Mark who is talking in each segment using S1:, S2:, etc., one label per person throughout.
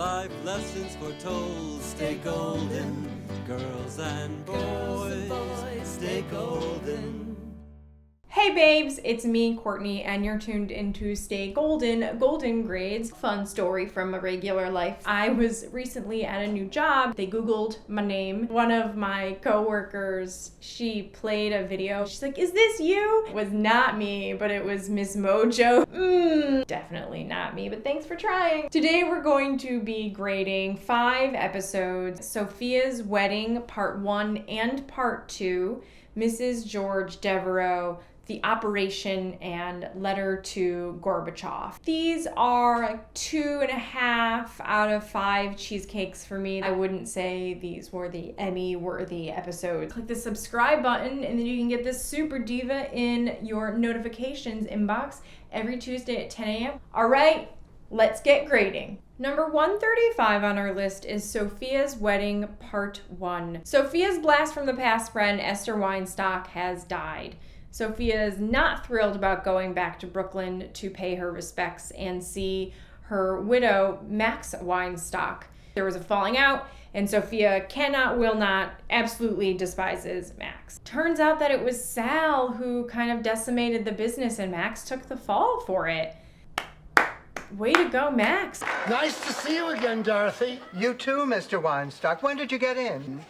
S1: life lessons foretold. Stay golden, girls and boys, stay golden.
S2: Hey babes, it's me, Courtney, and you're tuned into Stay Golden, Golden Grades. Fun story from a regular life. I was recently at a new job. They Googled my name. One of my coworkers, she played a video. She's like, "Is this you?" It was not me, but it was Miss Mojo. Definitely not me, but thanks for trying. Today we're going to be grading 5 episodes. Sophia's Wedding, Part 1 and Part 2. Mrs. George Devereaux, The Operation, and Letter to Gorbachev. These are like 2.5 out of 5 cheesecakes for me. I wouldn't say these were the Emmy-worthy episodes. Click the subscribe button and then you can get this super diva in your notifications inbox every Tuesday at 10 a.m. All right, let's get grading. Number 135 on our list is Sophia's Wedding, Part 1. Sophia's blast from the past friend, Esther Weinstock, has died. Sophia is not thrilled about going back to Brooklyn to pay her respects and see her widow, Max Weinstock. There was a falling out, and Sophia cannot, will not, absolutely despises Max. Turns out that it was Sal who kind of decimated the business, and Max took the fall for it. Way to go, Max.
S3: Nice to see you again, Dorothy.
S4: You too, Mr. Weinstock. When did you get in?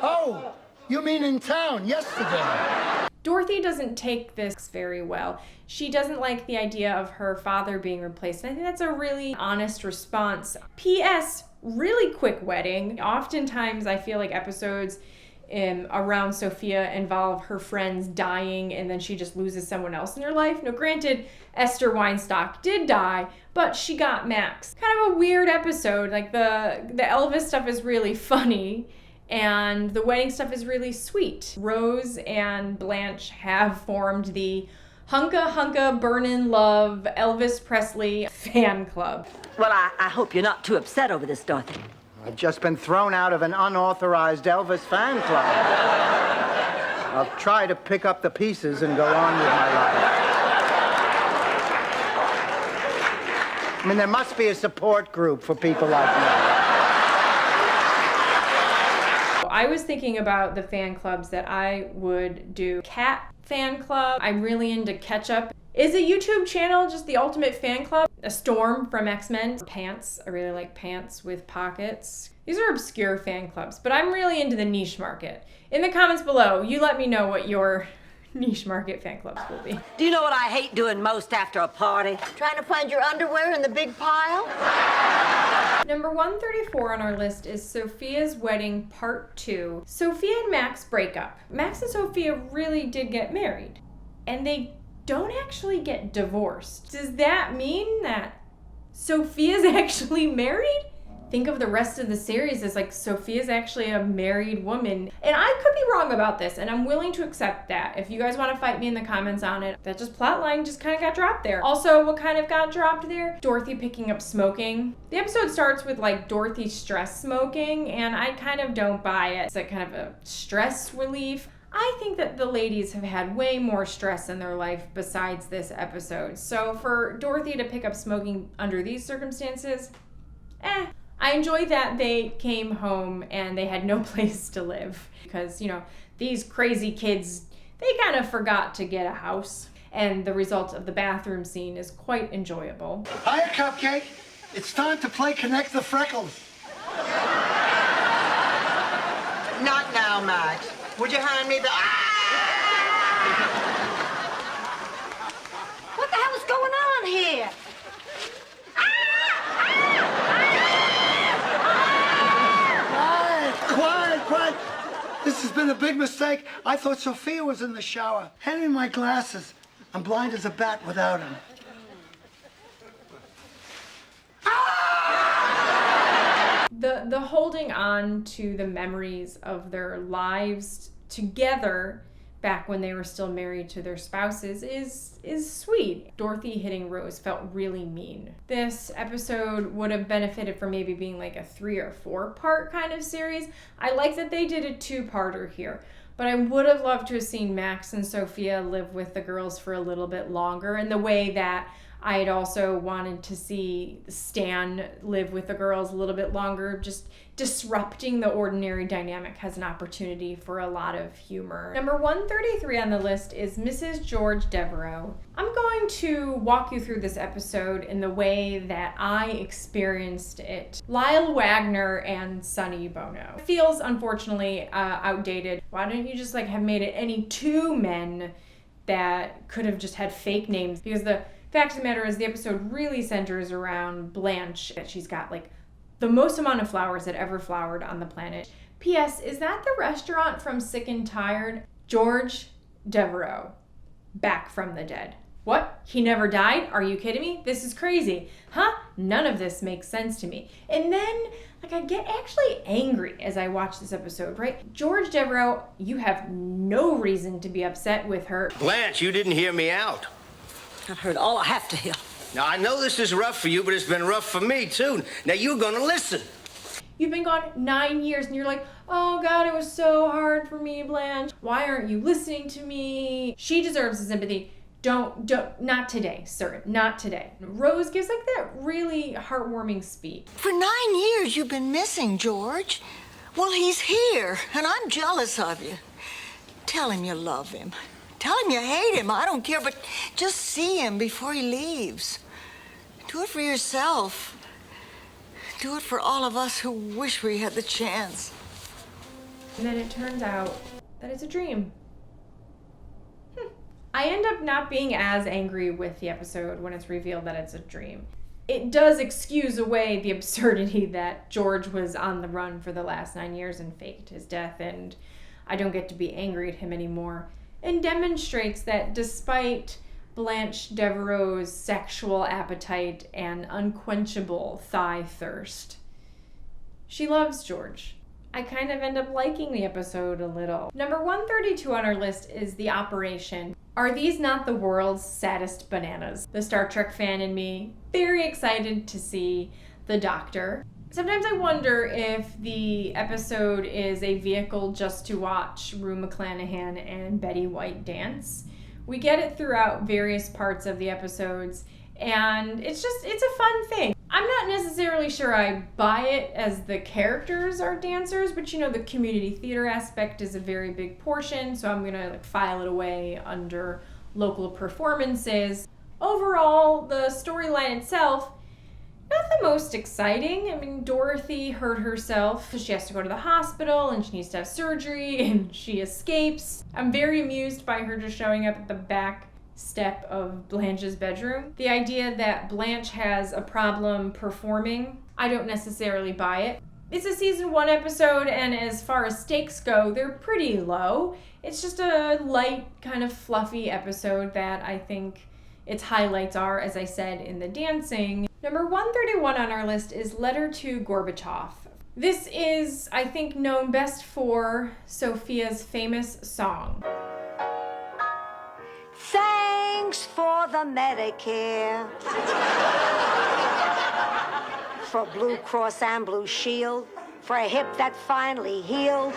S3: Oh, you mean in town yesterday?
S2: Dorothy doesn't take this very well. She doesn't like the idea of her father being replaced. And I think that's a really honest response. P.S. Really quick wedding. Oftentimes I feel like episodes around Sophia involve her friends dying and then she just loses someone else in her life. Now, granted, Esther Weinstock did die, but she got Max. Kind of a weird episode. Like the Elvis stuff is really funny and the wedding stuff is really sweet. Rose and Blanche have formed the Hunka Hunka Burnin' Love Elvis Presley fan club.
S5: Well, I hope you're not too upset over this, Dorothy.
S4: I've just been thrown out of an unauthorized Elvis fan club. I'll try to pick up the pieces and go on with my life. I mean, there must be a support group for people like me.
S2: I was thinking about the fan clubs that I would do. Cat fan club. I'm really into ketchup. Is a YouTube channel just the ultimate fan club? A Storm from X-Men. Pants. I really like pants with pockets. These are obscure fan clubs, but I'm really into the niche market. In the comments below, you let me know what your niche market fan clubs will be.
S5: Do you know what I hate doing most after a party?
S6: Trying to find your underwear in the big pile?
S2: Number 134 on our list is Sophia's Wedding, Part 2. Sophia and Max break up. Max and Sophia really did get married, and they don't actually get divorced. Does that mean that Sophia's actually married? Think of the rest of the series as like Sophia's actually a married woman. And I could be wrong about this, and I'm willing to accept that. If you guys want to fight me in the comments on it, that just plotline just kind of got dropped there. Also, what kind of got dropped there? Dorothy picking up smoking. The episode starts with like Dorothy stress smoking, and I kind of don't buy it. It's like kind of a stress relief. I think that the ladies have had way more stress in their life besides this episode. So for Dorothy to pick up smoking under these circumstances, I enjoy that they came home and they had no place to live because, you know, these crazy kids, they kind of forgot to get a house. And the result of the bathroom scene is quite enjoyable.
S3: Hiya, Cupcake. It's time to play Connect the Freckles.
S4: Not now, Max. Would you hand me the...
S6: What the hell is going on here?
S3: Quiet. This has been a big mistake. I thought Sophia was in the shower. Hand me my glasses. I'm blind as a bat without them.
S2: The holding on to the memories of their lives together back when they were still married to their spouses is sweet. Dorothy hitting Rose felt really mean. This episode would have benefited from maybe being like a 3 or 4 part kind of series. I like that they did a 2-parter here. But I would have loved to have seen Max and Sophia live with the girls for a little bit longer, in the way that I had also wanted to see Stan live with the girls a little bit longer. Just disrupting the ordinary dynamic has an opportunity for a lot of humor. Number 133 on the list is Mrs. George Devereaux. I'm going to walk you through this episode in the way that I experienced it. Lyle Wagner and Sonny Bono. It feels, unfortunately, outdated. Why don't you just have made it any two men that could have just had fake names? Because the fact of the matter is, the episode really centers around Blanche, that she's got the most amount of flowers that ever flowered on the planet. P.S. Is that the restaurant from Sick and Tired? George Devereaux, back from the dead. What? He never died? Are you kidding me? This is crazy. Huh? None of this makes sense to me. And then, I get actually angry as I watch this episode, right? George Devereaux, you have no reason to be upset with her.
S7: Blanche, you didn't hear me out.
S5: I've heard all I have to hear.
S7: Now, I know this is rough for you, but it's been rough for me, too. Now, you're gonna listen.
S2: You've been gone 9 years and you're like, oh God, it was so hard for me, Blanche. Why aren't you listening to me? She deserves the sympathy. Don't, not today, sir, not today. Rose gives that really heartwarming speech.
S8: For 9 years you've been missing, George. Well, he's here, and I'm jealous of you. Tell him you love him. Tell him you hate him. I don't care, but just see him before he leaves. Do it for yourself. Do it for all of us who wish we had the chance.
S2: And then it turns out that it's a dream. I end up not being as angry with the episode when it's revealed that it's a dream. It does excuse away the absurdity that George was on the run for the last 9 years and faked his death, and I don't get to be angry at him anymore, and demonstrates that despite Blanche Devereaux's sexual appetite and unquenchable thigh thirst, she loves George. I kind of end up liking the episode a little. Number 132 on our list is The Operation. Are these not the world's saddest bananas? The Star Trek fan in me, very excited to see the Doctor. Sometimes I wonder if the episode is a vehicle just to watch Rue McClanahan and Betty White dance. We get it throughout various parts of the episodes, and it's a fun thing. I'm not necessarily sure I buy it as the characters are dancers, but the community theater aspect is a very big portion, so I'm gonna file it away under local performances. Overall, the storyline itself, not the most exciting. I mean, Dorothy hurt herself. She has to go to the hospital and she needs to have surgery and she escapes. I'm very amused by her just showing up at the back step of Blanche's bedroom. The idea that Blanche has a problem performing, I don't necessarily buy it. It's a season 1 episode, and as far as stakes go, they're pretty low. It's just a light, kind of fluffy episode that I think its highlights are, as I said, in the dancing. Number 131 on our list is Letter to Gorbachev. This is, I think, known best for Sophia's famous song.
S6: Thanks for the Medicare. For Blue Cross and Blue Shield. For a hip that finally healed.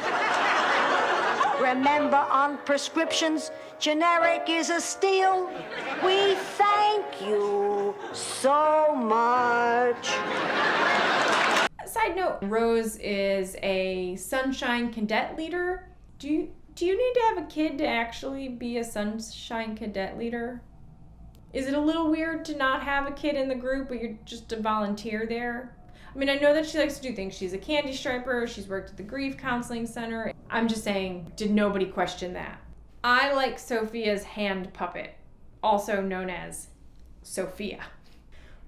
S6: Remember, on prescriptions, generic is a steal. We thank you so much.
S2: Side note, Rose is a Sunshine Cadet leader. Do you need to have a kid to actually be a Sunshine Cadet leader? Is it a little weird to not have a kid in the group, but you're just a volunteer there? I mean, I know that she likes to do things. She's a candy striper. She's worked at the Grief Counseling Center. I'm just saying, did nobody question that? I like Sophia's hand puppet, also known as Sophia.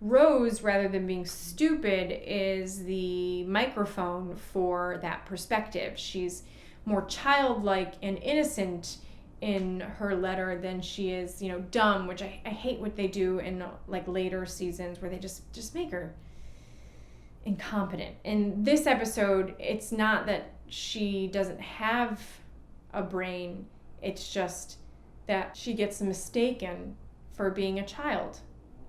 S2: Rose, rather than being stupid, is the microphone for that perspective. She's more childlike and innocent in her letter than she is, dumb, which I hate what they do in later seasons where they just make her incompetent. In this episode, it's not that she doesn't have a brain, it's just that she gets mistaken for being a child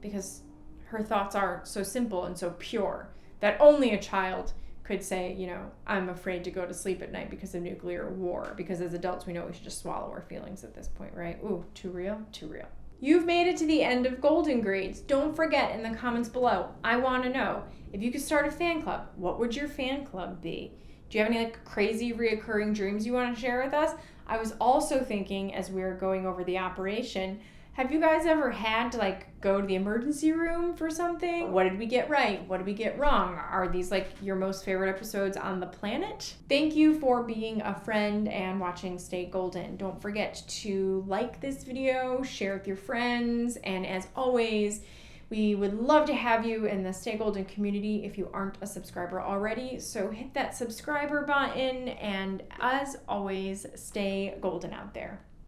S2: because her thoughts are so simple and so pure that only a child could say, you know, I'm afraid to go to sleep at night because of nuclear war, because as adults we know we should just swallow our feelings at this point, right? Ooh, too real? Too real. You've made it to the end of Golden Grades. Don't forget in the comments below, I want to know, if you could start a fan club, what would your fan club be? Do you have any like crazy reoccurring dreams you want to share with us? I was also thinking as we were going over the operation, have you guys ever had to like go to the emergency room for something? What did we get right? What did we get wrong? Are these like your most favorite episodes on the planet? Thank you for being a friend and watching Stay Golden. Don't forget to like this video, share with your friends, and as always, we would love to have you in the Stay Golden community if you aren't a subscriber already. So hit that subscriber button, and as always, stay golden out there.